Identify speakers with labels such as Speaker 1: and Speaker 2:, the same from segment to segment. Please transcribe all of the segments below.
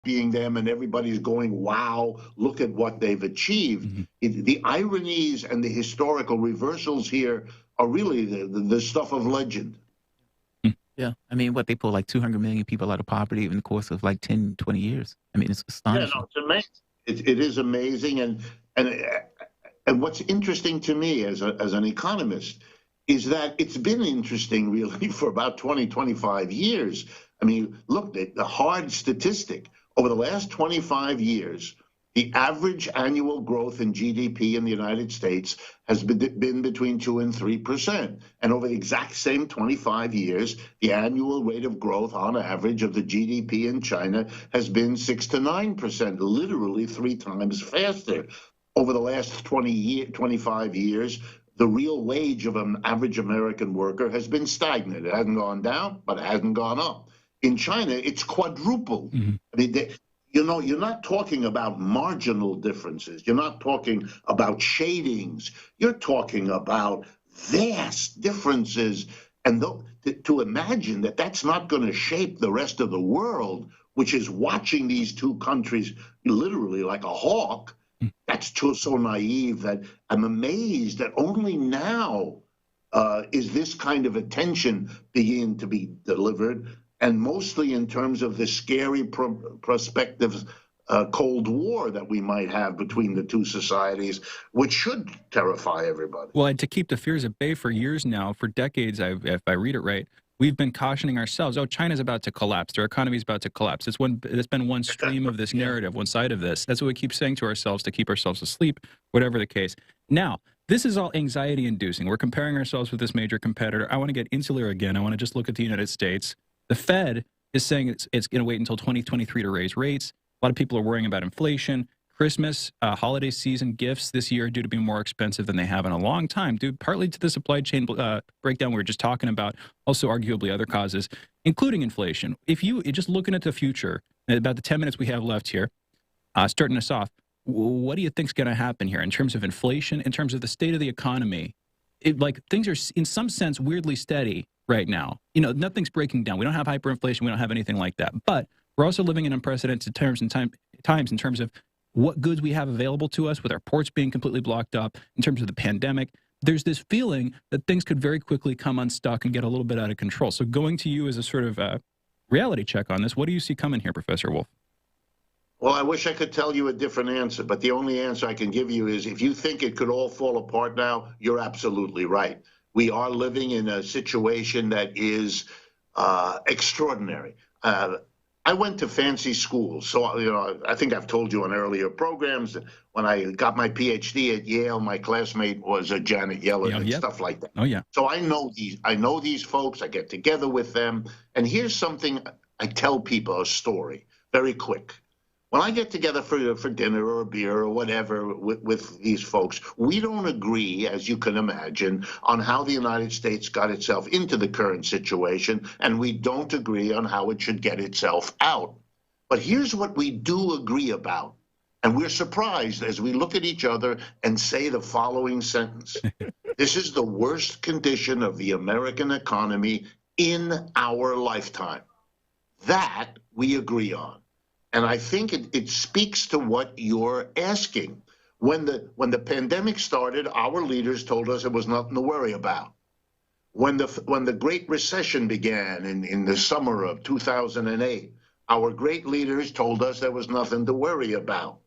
Speaker 1: copying them and everybody's going, wow, look at what they've achieved. The ironies and the historical reversals here are really the stuff of legend.
Speaker 2: Yeah. I mean, what they pull like 200 million people out of poverty in the course of like 10, 20 years. I mean, it's
Speaker 1: Yeah,
Speaker 2: astonishing.
Speaker 1: no, it's amazing. It is amazing. And what's interesting to me as an economist is that it's been interesting really for about 20, 25 years. I mean, look, the hard statistic over the last 25 years, the average annual growth in GDP in the United States has been between 2 and 3%. And over the exact same 25 years, the annual rate of growth on average of the GDP in China has been 6 to 9%, literally 3 times faster. Over the last 25 years, the real wage of an average American worker has been stagnant. It hasn't gone down, but it hasn't gone up. In China, it's quadrupled. I mean, you're not talking about marginal differences. You're not talking about shadings. You're talking about vast differences. And to imagine that that's not going to shape the rest of the world, which is watching these two countries literally like a hawk, that's so naive that I'm amazed that only now is this kind of attention beginning to be delivered, and mostly in terms of the scary prospective Cold War that we might have between the two societies, which should terrify everybody.
Speaker 3: Well, and to keep the fears at bay for years now, for decades, if I read it right, we've been cautioning ourselves, oh, China's about to collapse. Their economy is about to collapse. It's been one stream of this narrative, one side of this. That's what we keep saying to ourselves to keep ourselves asleep, whatever the case. Now, this is all anxiety-inducing. We're comparing ourselves with this major competitor. I want to get insular again. I want to just look at the United States. The Fed is saying it's going to wait until 2023 to raise rates. A lot of people are worrying about inflation. Christmas, holiday season gifts this year are due to be more expensive than they have in a long time, due partly to the supply chain breakdown we were just talking about, also arguably other causes, including inflation. If you just looking at the future, about the 10 minutes we have left here, starting us off, what do you think is going to happen here in terms of inflation, in terms of the state of the economy? Things are, in some sense, weirdly steady right now. You know, nothing's breaking down. We don't have hyperinflation. We don't have anything like that. But we're also living in unprecedented times in terms of what goods we have available to us, with our ports being completely blocked up, in terms of the pandemic. There's this feeling that things could very quickly come unstuck and get a little bit out of control. So going to you as a sort of reality check on this, what do you see coming here, Professor Wolff?
Speaker 1: Well, I wish I could tell you a different answer, but the only answer I can give you is if you think it could all fall apart now, you're absolutely right. We are living in a situation that is extraordinary. I went to fancy schools. So, you know, I think I've told you on earlier programs that when I got my PhD at Yale, my classmate was a Janet Yellen and stuff like that.
Speaker 3: Oh, yeah.
Speaker 1: So I know these folks. I get together with them. And here's something I tell people, a story, very quick. When I get together for dinner or a beer or whatever with these folks, we don't agree, as you can imagine, on how the United States got itself into the current situation, and we don't agree on how it should get itself out. But here's what we do agree about, and we're surprised as we look at each other and say the following sentence. This is the worst condition of the American economy in our lifetime. That we agree on. And I think it speaks to what you're asking. When the pandemic started, our leaders told us it was nothing to worry about. When the Great Recession began in the summer of 2008, our great leaders told us there was nothing to worry about.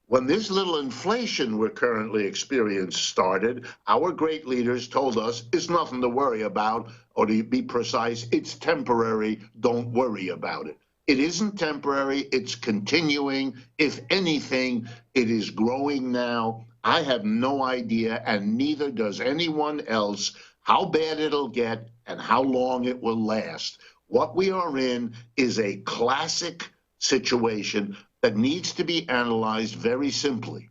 Speaker 1: When this little inflation we're currently experiencing started, our great leaders told us it's nothing to worry about, or to be precise, it's temporary, don't worry about it. It isn't temporary, it's continuing. If anything, it is growing now. I have no idea, and neither does anyone else, how bad it'll get and how long it will last. What we are in is a classic situation that needs to be analyzed very simply.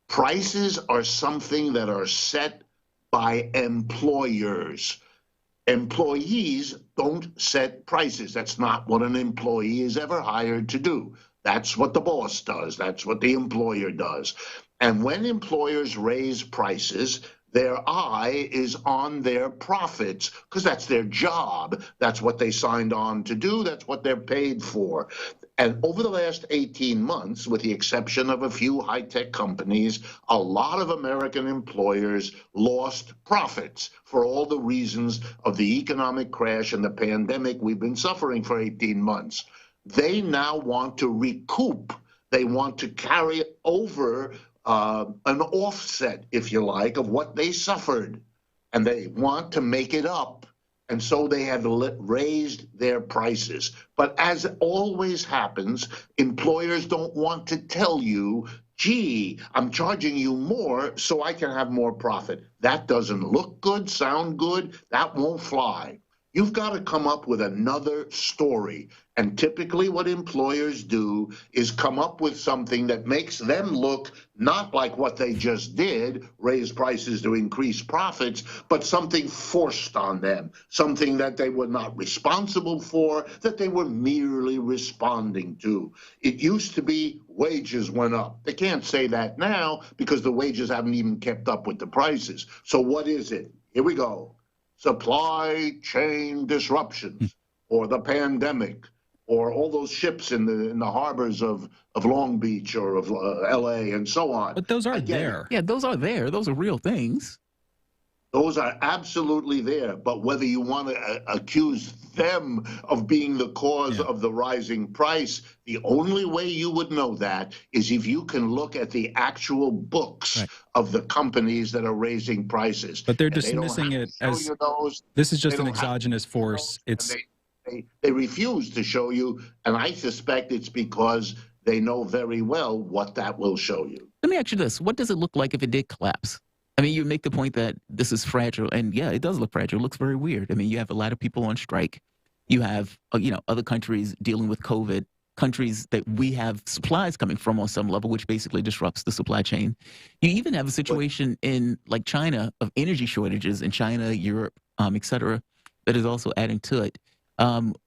Speaker 1: Prices are something that are set by employers. Employees don't set prices. That's not what an employee is ever hired to do. That's what the boss does. That's what the employer does. And when employers raise prices, Their eye is on their profits because that's their job. That's what they signed on to do. That's what they're paid for. And over the last 18 months, with the exception of a few high-tech companies, a lot of American employers lost profits for all the reasons of the economic crash and the pandemic we've been suffering for 18 months. They now want to recoup. They want to carry over an offset, if you like, of what they suffered. And they want to make it up. And so they have raised their prices. But as always happens, employers don't want to tell you, gee, I'm charging you more so I can have more profit. That doesn't look good, sound good. That won't fly. You've got to come up with another story. And typically what employers do is come up with something that makes them look not like what they just did, raise prices to increase profits, but something forced on them, something that they were not responsible for, that they were merely responding to. It used to be wages went up. They can't say that now because the wages haven't even kept up with the prices. So what is it? Here we go. Supply chain disruptions, or the pandemic, or all those ships in the harbors of Long Beach or of L.A. and so on.
Speaker 3: But those aren't there.
Speaker 2: Yeah, those are there. Those are real things.
Speaker 1: Those are absolutely there. But whether you want to accuse them of being the cause of the rising price, the only way you would know that is if you can look at the actual books of the companies that are raising prices.
Speaker 3: But they're dismissing it as this is just an exogenous force.
Speaker 1: They refuse to show you, and I suspect it's because they know very well what that will show you.
Speaker 2: Let me ask you this. What does it look like if it did collapse? I mean, you make the point that this is fragile, and yeah, it does look fragile. It looks very weird. I mean, you have a lot of people on strike. You have, other countries dealing with COVID, countries that we have supplies coming from on some level, which basically disrupts the supply chain. You even have a situation in like China of energy shortages in China, Europe, et cetera, that is also adding to it.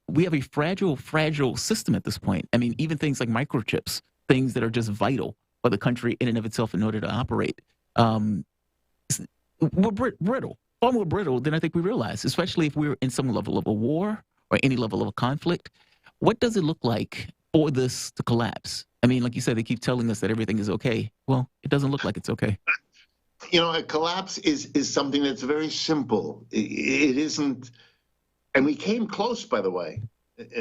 Speaker 2: We have a fragile system at this point. I mean, even things like microchips, things that are just vital for the country in and of itself in order to operate. We're brittle, far more brittle than I think we realize, especially if we're in some level of a war or any level of a conflict. What does it look like for this to collapse? I mean, like you said, they keep telling us that everything is okay. Well, it doesn't look like it's okay.
Speaker 1: A collapse is something that's very simple. It isn't, and we came close, by the way,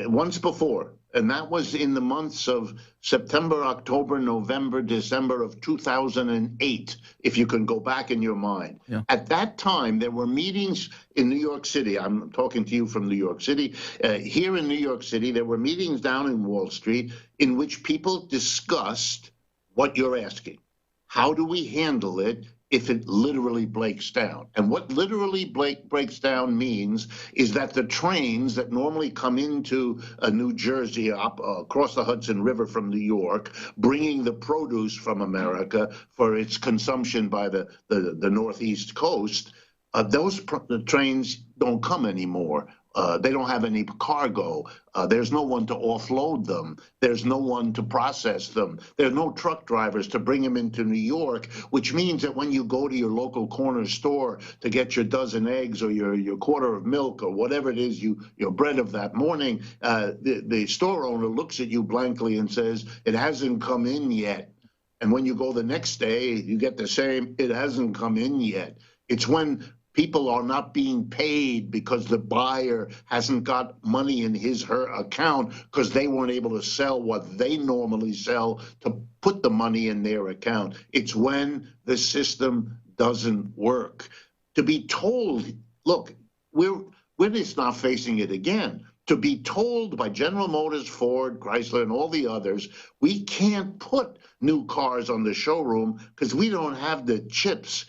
Speaker 1: once before, and that was in the months of September, October, November, December of 2008, if you can go back in your mind. Yeah. At that time, there were meetings in New York City. I'm talking to you from New York City. Here in New York City, there were meetings down in Wall Street in which people discussed what you're asking. How do we handle it if it literally breaks down? And what literally breaks down means is that the trains that normally come into New Jersey up across the Hudson River from New York, bringing the produce from America for its consumption by the Northeast coast, those trains don't come anymore. They don't have any cargo. There's no one to offload them. There's no one to process them. There's no truck drivers to bring them into New York, which means that when you go to your local corner store to get your dozen eggs or your quarter of milk or whatever it is, your bread of that morning, the store owner looks at you blankly and says, it hasn't come in yet. And when you go the next day, you get the same, it hasn't come in yet. It's when people are not being paid because the buyer hasn't got money in her account because they weren't able to sell what they normally sell to put the money in their account. It's when the system doesn't work. To be told, look, we're just not facing it again. To be told by General Motors, Ford, Chrysler, and all the others, we can't put new cars on the showroom because we don't have the chips.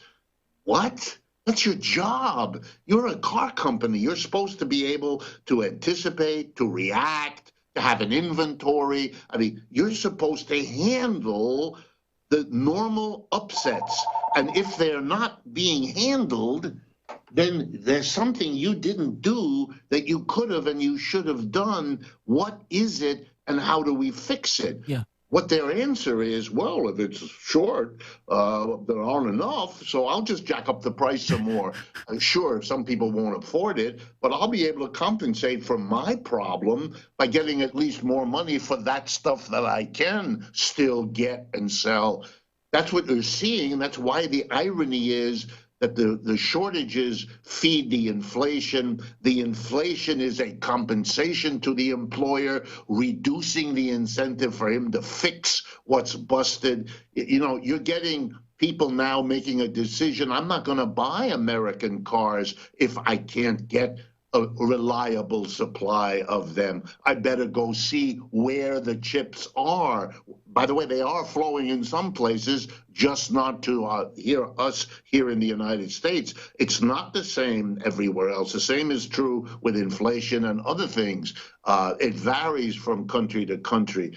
Speaker 1: What? That's your job. You're a car company. You're supposed to be able to anticipate, to react, to have an inventory. I mean, you're supposed to handle the normal upsets. And if they're not being handled, then there's something you didn't do that you could have and you should have done. What is it and how do we fix it?
Speaker 2: Yeah.
Speaker 1: what their answer is, well, if it's short, there aren't enough, so I'll just jack up the price some more. Sure, some people won't afford it, but I'll be able to compensate for my problem by getting at least more money for that stuff that I can still get and sell. That's what they're seeing, and that's why the irony is that the shortages feed the inflation. The inflation is a compensation to the employer, reducing the incentive for him to fix what's busted. You know, you're getting people now making a decision. I'm not going to buy American cars if I can't get a reliable supply of them. I better go see where the chips are. By the way, they are flowing in some places, just not to us here in the United States. It's not the same everywhere else. The same is true with inflation and other things. It varies from country to country.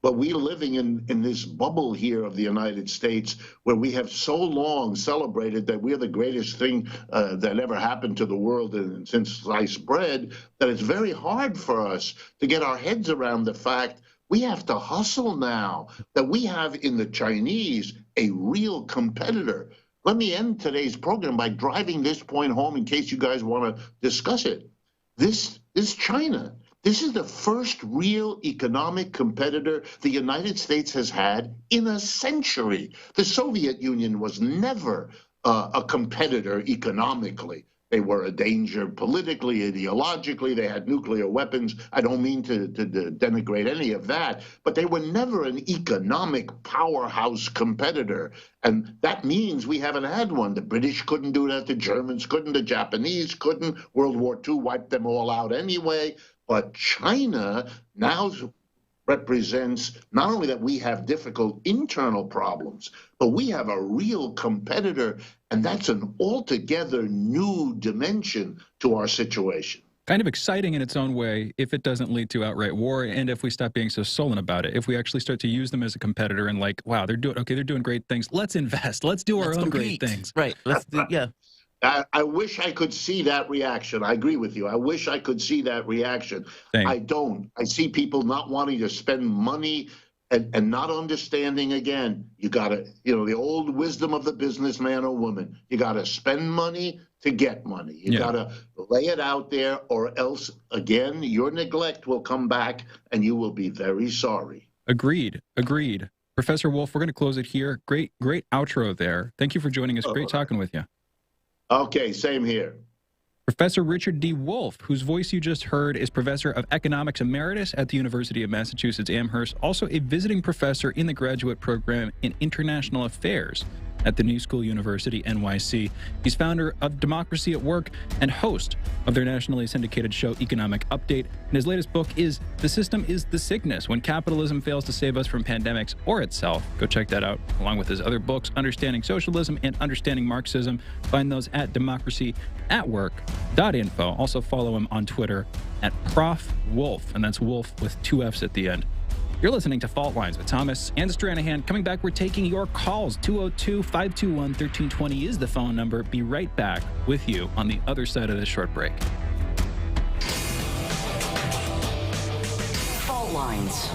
Speaker 1: But we're living in this bubble here of the United States where we have so long celebrated that we're the greatest thing that ever happened to the world since sliced bread, that it's very hard for us to get our heads around the fact we have to hustle now, that we have in the Chinese a real competitor. Let me end today's program by driving this point home in case you guys want to discuss it. This is China. This is the first real economic competitor the United States has had in a century. The Soviet Union was never a competitor economically. They were a danger politically, ideologically. They had nuclear weapons. I don't mean to denigrate any of that, but they were never an economic powerhouse competitor. And that means we haven't had one. The British couldn't do that. The Germans couldn't. The Japanese couldn't. World War II wiped them all out anyway. But China now represents not only that we have difficult internal problems, but we have a real competitor, and that's an altogether new dimension to our situation.
Speaker 3: Kind of exciting in its own way if it doesn't lead to outright war, and if we stop being so sullen about it. If we actually start to use them as a competitor and like, wow, they're doing great things. Let's invest. Let's do our own great things.
Speaker 2: Right. Yeah.
Speaker 1: I wish I could see that reaction. I agree with you. I wish I could see that reaction.
Speaker 3: Thanks.
Speaker 1: I don't. I see people not wanting to spend money and not understanding, again, you got to, the old wisdom of the businessman or woman, you got to spend money to get money. You got to lay it out there, or else, again, your neglect will come back and you will be very sorry.
Speaker 3: Agreed. Professor Wolf, we're going to close it here. Great outro there. Thank you for joining us. Great talking with you.
Speaker 1: Okay, same here.
Speaker 3: Professor Richard D. Wolf, whose voice you just heard, is Professor of Economics Emeritus at the University of Massachusetts Amherst, also a visiting professor in the graduate program in International Affairs at the New School University, NYC. He's founder of Democracy at Work and host of their nationally syndicated show, Economic Update. And his latest book is The System is the Sickness, When Capitalism Fails to Save Us from Pandemics or Itself. Go check that out, along with his other books, Understanding Socialism and Understanding Marxism. Find those at democracyatwork.info. Also follow him on Twitter at Prof. Wolf, and that's Wolf with 2 F's at the end. You're listening to Fault Lines with Thomas and Stranahan. Coming back, we're taking your calls. 202-521-1320 is the phone number. Be right back with you on the other side of this short break.
Speaker 4: Fault Lines.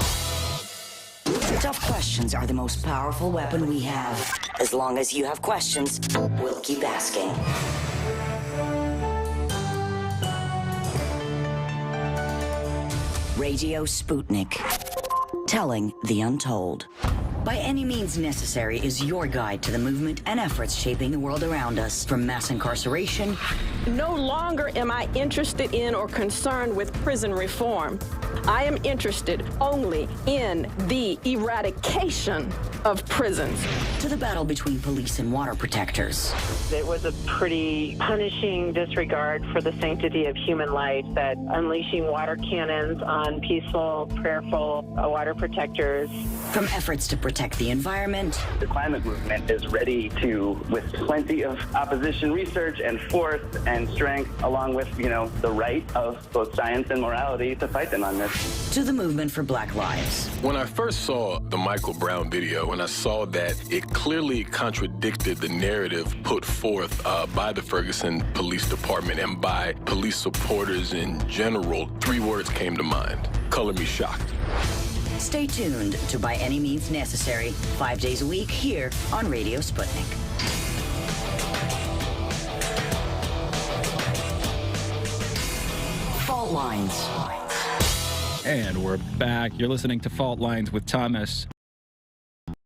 Speaker 4: Tough questions are the most powerful weapon we have. As long as you have questions, we'll keep asking. Radio Sputnik. Telling the untold. By Any Means Necessary is your guide to the movement and efforts shaping the world around us, from mass incarceration.
Speaker 5: No longer am I interested in or concerned with prison reform. I am interested only in the eradication of prisons.
Speaker 4: To the battle between police and water protectors.
Speaker 6: It was a pretty punishing disregard for the sanctity of human life, that unleashing water cannons on peaceful, prayerful water protectors.
Speaker 4: From efforts to protect the environment.
Speaker 7: The climate movement is ready to, with plenty of opposition research and force and strength, along with, the right of both science and morality, to fight them on this.
Speaker 4: To the movement for Black Lives.
Speaker 8: When I first saw the Michael Brown video, and I saw that it clearly contradicted the narrative put forth by the Ferguson Police Department and by police supporters in general, 3 words came to mind: color me shocked.
Speaker 4: Stay tuned to By Any Means Necessary, 5 days a week here on Radio Sputnik. Fault Lines.
Speaker 3: And we're back. You're listening to Fault Lines with Thomas.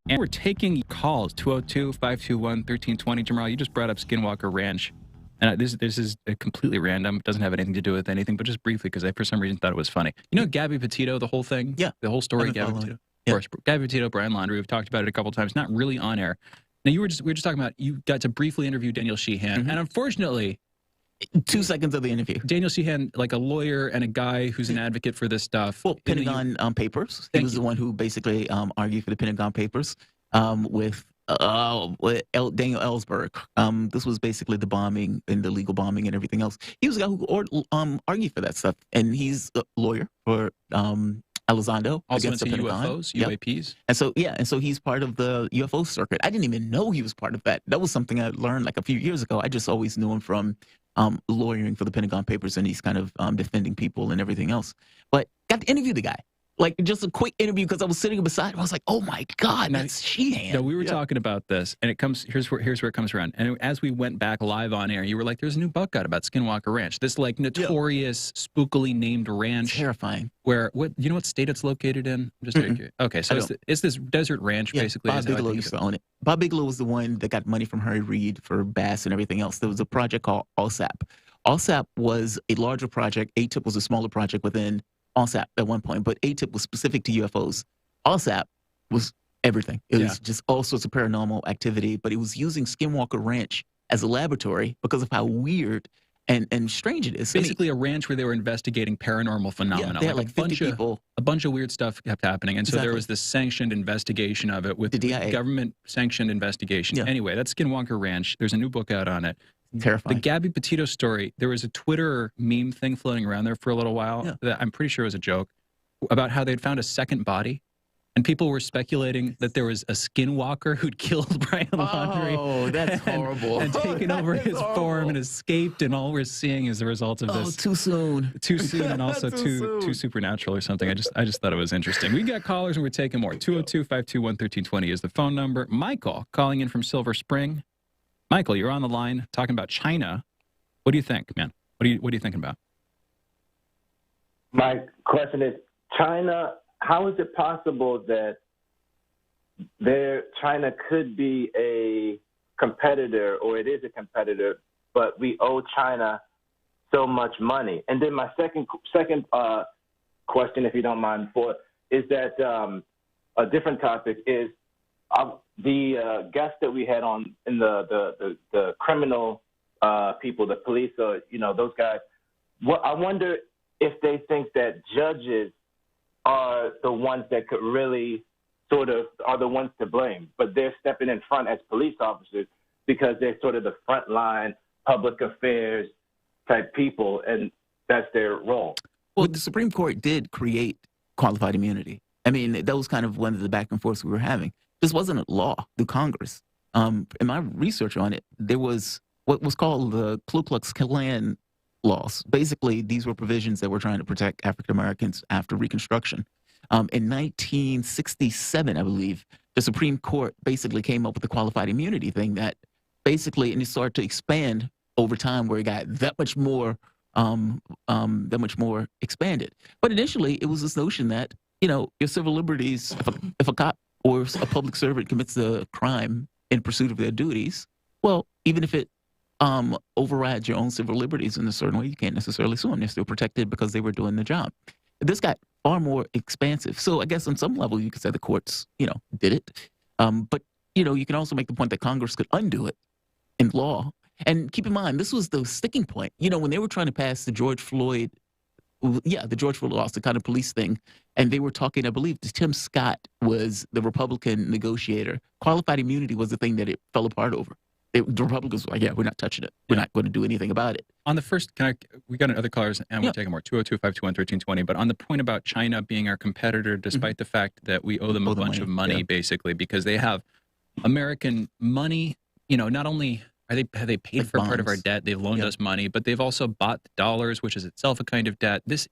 Speaker 3: And we're taking calls, 202-521-1320. Jamarl, you just brought up Skinwalker Ranch. And this is completely random. It doesn't have anything to do with anything, but just briefly, because I, for some reason, thought it was funny. You know Gabby Petito, the whole thing?
Speaker 2: Yeah.
Speaker 3: The whole story, Gabby Petito? Of course. Gabby Petito, Brian Laundrie, we've talked about it a couple times, not really on air. Now, we were just talking about, you got to briefly interview Daniel Sheehan, and unfortunately...
Speaker 2: 2 seconds of the interview.
Speaker 3: Daniel Sheehan, like a lawyer and a guy who's an advocate for this stuff.
Speaker 2: Well, Pentagon Papers. He was the one who basically argued for the Pentagon Papers with Daniel Ellsberg. This was basically the bombing and the legal bombing and everything else. He was the guy who argued for that stuff, and he's a lawyer for Elizondo
Speaker 3: also
Speaker 2: against the
Speaker 3: into
Speaker 2: Pentagon.
Speaker 3: UFOs, UAPs.
Speaker 2: And so he's part of the UFO circuit. I didn't even know he was part of that. That was something I learned like a few years ago. I just always knew him from lawyering for the Pentagon Papers, and he's kind of defending people and everything else. But got to interview the guy. Like, just a quick interview because I was sitting beside him. I was like, oh, my God, that's Sheehan.
Speaker 3: No, we were talking about this, and it comes here's where it comes around. And as we went back live on air, you were like, there's a new book out about Skinwalker Ranch, this, like, notorious, spookily named ranch.
Speaker 2: Terrifying.
Speaker 3: Where, you know what state it's located in? I'm just very curious. Okay, so it's this desert ranch, basically.
Speaker 2: Bob Bigelow used to own it. Bob Bigelow was the one that got money from Harry Reid for bass and everything else. There was a project called ALSAP. ALSAP was a larger project. ATIP was a smaller project within ALSAP at one point, but ATIP was specific to UFOs. ALSAP was everything. It was just all sorts of paranormal activity, but it was using Skinwalker Ranch as a laboratory because of how weird and strange it is.
Speaker 3: Basically, a ranch where they were investigating paranormal phenomena.
Speaker 2: Yeah, they had like 50 people.
Speaker 3: A bunch of weird stuff kept happening, and so there was this sanctioned investigation of it with
Speaker 2: the DIA.
Speaker 3: Government-sanctioned investigation.
Speaker 2: Yeah.
Speaker 3: Anyway, that's Skinwalker Ranch. There's a new book out on it.
Speaker 2: Terrifying.
Speaker 3: The Gabby Petito story, there was a Twitter meme thing floating around there for a little while that I'm pretty sure was a joke about how they'd found a second body. And people were speculating that there was a skinwalker who'd killed Brian Laundrie.
Speaker 2: Oh, that's horrible.
Speaker 3: And taken over his form and escaped. And all we're seeing is the result of this.
Speaker 2: Too soon.
Speaker 3: Too soon, and also too supernatural or something. I just thought it was interesting. We got callers and we're taking more. 202-521-1320 is the phone number. Michael calling in from Silver Spring. Michael, you're on the line talking about China. What do you think, man? What are you thinking about?
Speaker 9: My question is, China, how is it possible that China could be a competitor, or it is a competitor, but we owe China so much money? And then my second question, if you don't mind, is that a different topic is the guests that we had on in the criminal people, the police, those guys. I wonder if they think that judges are the ones that could really sort of are the ones to blame, but they're stepping in front as police officers because they're sort of the frontline public affairs type people, and that's their role.
Speaker 2: Well, the Supreme Court did create qualified immunity. I mean, that was kind of one of the back and forths we were having. This wasn't a law through Congress. In my research on it, there was what was called the Ku Klux Klan laws. Basically, these were provisions that were trying to protect African Americans after Reconstruction. In 1967, I believe, the Supreme Court basically came up with the qualified immunity thing that basically, and it started to expand over time where it got that much more expanded. But initially, it was this notion that, your civil liberties, if a cop or a public servant commits a crime in pursuit of their duties, well, even if it overrides your own civil liberties in a certain way, you can't necessarily sue them. They're still protected because they were doing the job. This got far more expansive. So I guess on some level you could say the courts, did it. But, you can also make the point that Congress could undo it in law. And keep in mind, this was the sticking point. When they were trying to pass the George Floyd laws, the kind of police thing, and they were talking, I believe, Tim Scott was the Republican negotiator. Qualified immunity was the thing that it fell apart over. The Republicans were like, we're not touching it. We're not going to do anything about it.
Speaker 3: On the first, we got other callers, and we're taking more, 202-521-1320. But on the point about China being our competitor, despite the fact that we owe them a bunch of money, basically, because they have American money, not only have they paid for part of our debt, they've loaned us money, but they've also bought dollars, which is itself a kind of debt. This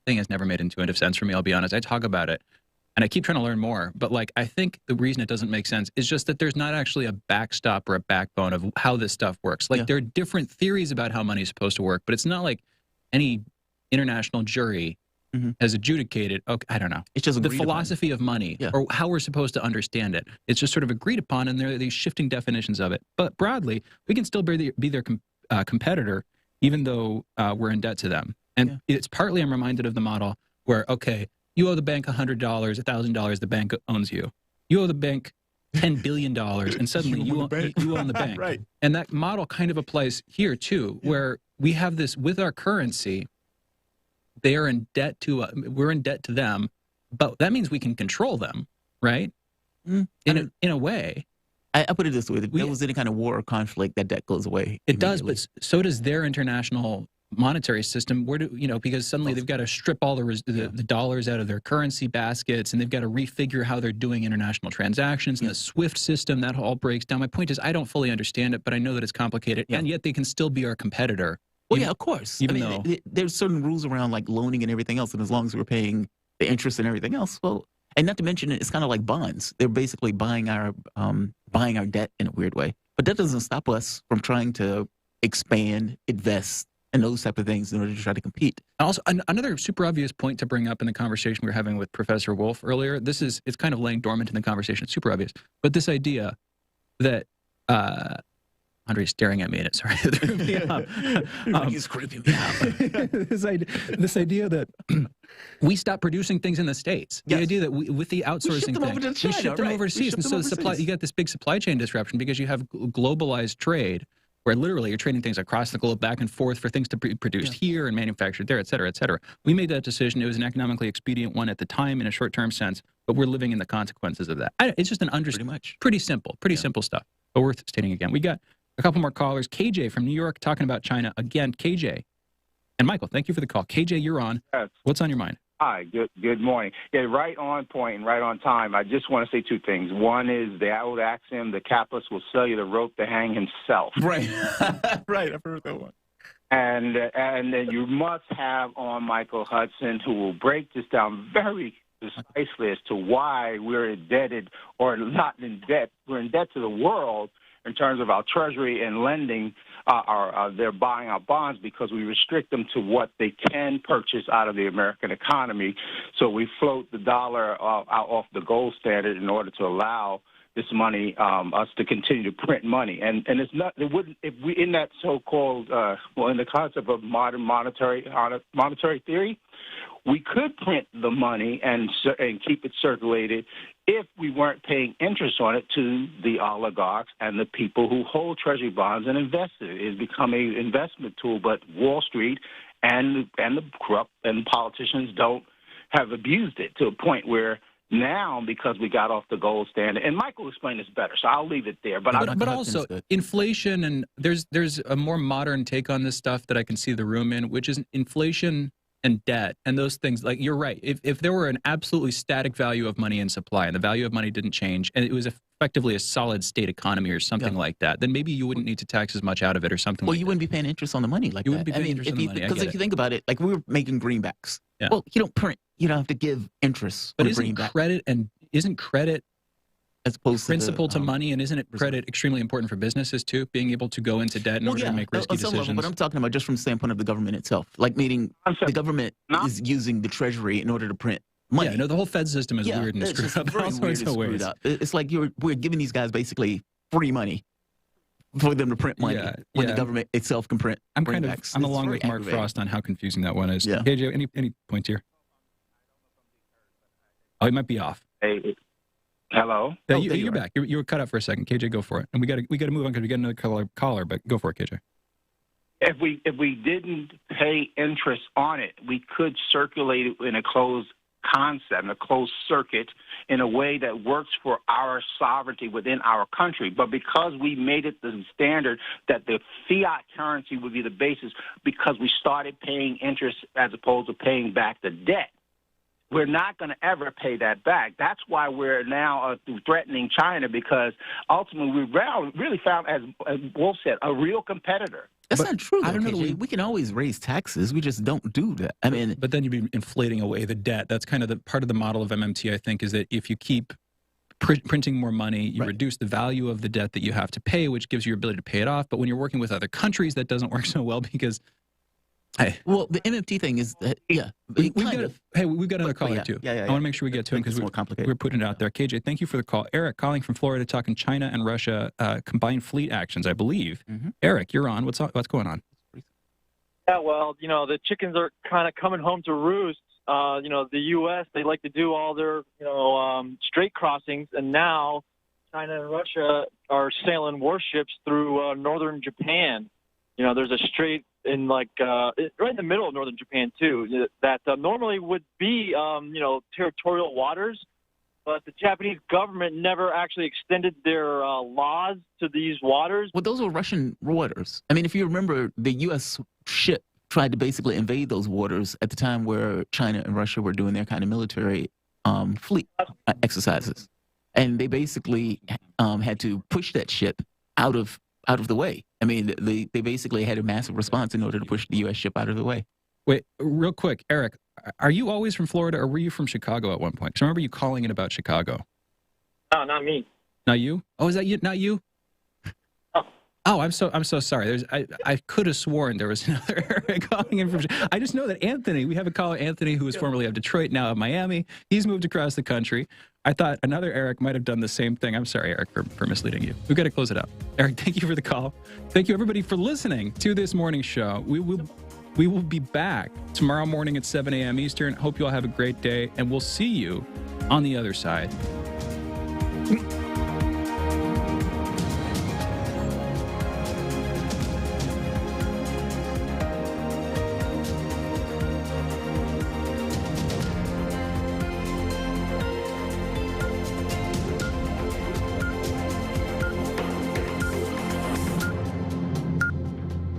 Speaker 3: thing has never made intuitive sense for me, I'll be honest. I talk about it and I keep trying to learn more, but like I think the reason it doesn't make sense is just that there's not actually a backstop or a backbone of how this stuff works. Like there are different theories about how money is supposed to work, but it's not like any international jury has adjudicated. Okay, I don't know. It's just the philosophy of money or how we're supposed to understand it. It's just sort of agreed upon, and there are these shifting definitions of it. But broadly, we can still be their competitor, even though we're in debt to them. And it's partly I'm reminded of the model where, okay, you owe the bank $100, $1,000, the bank owns you. You owe the bank $10 billion, and suddenly you own the bank. Right. And that model kind of applies here, too, where we have this with our currency. They are in debt to we're in debt to them, but that means we can control them, right? In a way.
Speaker 2: I put it this way: if there was any kind of war or conflict, that debt goes away.
Speaker 3: It does, but so does their international monetary system. Where do because suddenly they've got to strip all the dollars out of their currency baskets, and they've got to refigure how they're doing international transactions, and the SWIFT system that all breaks down. My point is, I don't fully understand it, but I know that it's complicated, and yet they can still be our competitor.
Speaker 2: Well, yeah, of course.
Speaker 3: Even
Speaker 2: though there's certain rules around like loaning and everything else, and as long as we're paying the interest and everything else, well, and not to mention it's kind of like bonds. They're basically buying our debt in a weird way. But that doesn't stop us from trying to expand, invest, and those type of things in order to try to compete.
Speaker 3: Also, another super obvious point to bring up in the conversation we were having with Professor Wolf earlier. It's kind of laying dormant in the conversation. It's super obvious, but this idea that. Andre's staring at me and it's sorry.
Speaker 2: He's creeping me out.
Speaker 3: this idea that we stop producing things in the States. The idea that with the outsourcing
Speaker 2: we ship them overseas.
Speaker 3: And so you get this big supply chain disruption because you have globalized trade where literally you're trading things across the globe back and forth for things to be produced here and manufactured there, et cetera, et cetera. We made that decision. It was an economically expedient one at the time in a short-term sense, but we're living in the consequences of that. It's just pretty simple stuff, but worth stating again. We got a couple more callers. KJ from New York talking about China. Again, KJ. And Michael, thank you for the call. KJ, you're on.
Speaker 10: Yes.
Speaker 3: What's on your mind?
Speaker 10: Hi, good morning. Yeah, right on point and right on time. I just want to say two things. One is the old axiom, the capitalist will sell you the rope to hang himself.
Speaker 2: Right. Right, I've heard that one.
Speaker 10: And then you must have on Michael Hudson, who will break this down very precisely as to why we're indebted or not in debt. We're in debt to the world in terms of our treasury and lending. They're buying our bonds because we restrict them to what they can purchase out of the American economy. So we float the dollar out off the gold standard in order to allow this money, us to continue to print money. And it's not, it wouldn't, if we, in that so-called, in the concept of modern monetary theory, we could print the money and keep it circulated if we weren't paying interest on it to the oligarchs and the people who hold treasury bonds and invest in it. It's become an investment tool, but Wall Street and the corrupt and politicians have abused it to a point where now, because we got off the gold standard, and Michael explained this better, so I'll leave it there.
Speaker 3: But also inflation, and there's a more modern take on this stuff that I can see the room in, which is inflation and debt and those things. Like, you're right. If there were an absolutely static value of money in supply and the value of money didn't change and it was effectively a solid state economy or something like that, then maybe you wouldn't need to tax as much out of it or something
Speaker 2: you wouldn't be paying interest on the money like
Speaker 3: you wouldn't be paying interest on the money.
Speaker 2: Because if you think about it, like we were making greenbacks. Yeah. Well, you don't print. You don't have to give interest on greenback.
Speaker 3: Isn't credit
Speaker 2: as opposed
Speaker 3: principal to money, and isn't it credit extremely important for businesses too, being able to go into debt in order to make risky decisions?
Speaker 2: But I'm talking about just from the standpoint of the government itself, like meaning the government is using the treasury in order to print money.
Speaker 3: Yeah, no, the whole Fed system is weird and screwed up in all sorts of ways.
Speaker 2: It's like we're giving these guys basically free money for them to print money when the government itself can print.
Speaker 3: I'm along with Mark Frost on how confusing that one is. Yeah. KJ, any points here? Oh, he might be off.
Speaker 10: Hey. Hello.
Speaker 3: Yeah, you're back. You were cut out for a second. KJ, go for it. And we got to move on because we got another caller. But go for it, KJ.
Speaker 10: If we didn't pay interest on it, we could circulate it in a closed concept, in a closed circuit, in a way that works for our sovereignty within our country. But because we made it the standard that the fiat currency would be the basis, because we started paying interest as opposed to paying back the debt, we're not going to ever pay that back. That's why we're now threatening China, because ultimately we really found, as Wolf said, a real competitor.
Speaker 2: That's not true, though,
Speaker 3: I don't know.
Speaker 2: We can always raise taxes. We just don't do that. I mean,
Speaker 3: but then you'd be inflating away the debt. That's kind of the part of the model of MMT, I think, is that if you keep printing more money, you reduce the value of the debt that you have to pay, which gives you your ability to pay it off. But when you're working with other countries, that doesn't work so well because...
Speaker 2: well, the MMT thing is that,
Speaker 3: we've got another caller, too. I want to make sure we get to him because we're putting it out there. KJ, thank you for the call. Eric, calling from Florida, talking China and Russia combined fleet actions, I believe. Eric, you're on. What's going on?
Speaker 11: Yeah, well, the chickens are kind of coming home to roost. The U.S., they like to do all their, strait crossings, and now China and Russia are sailing warships through northern Japan. There's a strait in right in the middle of northern Japan too, that normally would be territorial waters, but the Japanese government never actually extended their laws to these waters.
Speaker 2: Well, those were Russian waters. I mean, if you remember, the U.S. ship tried to basically invade those waters at the time where China and Russia were doing their kind of military fleet exercises, and they basically had to push that ship out of the way. I mean, they basically had a massive response in order to push the U.S. ship out of the way.
Speaker 3: Wait, real quick, Eric, are you always from Florida, or were you from Chicago at one point? Because I remember you calling in about Chicago.
Speaker 11: No, not me.
Speaker 3: Not you? Oh, is that you? Not you? Oh, I'm so sorry. I could have sworn there was another Eric calling in from. I just know that Anthony. We have a caller, Anthony, who is formerly of Detroit, now of Miami. He's moved across the country. I thought another Eric might have done the same thing. I'm sorry, Eric, for misleading you. We've got to close it out. Eric, thank you for the call. Thank you, everybody, for listening to this morning show. We will be back tomorrow morning at 7 a.m. Eastern. Hope you all have a great day, and we'll see you on the other side.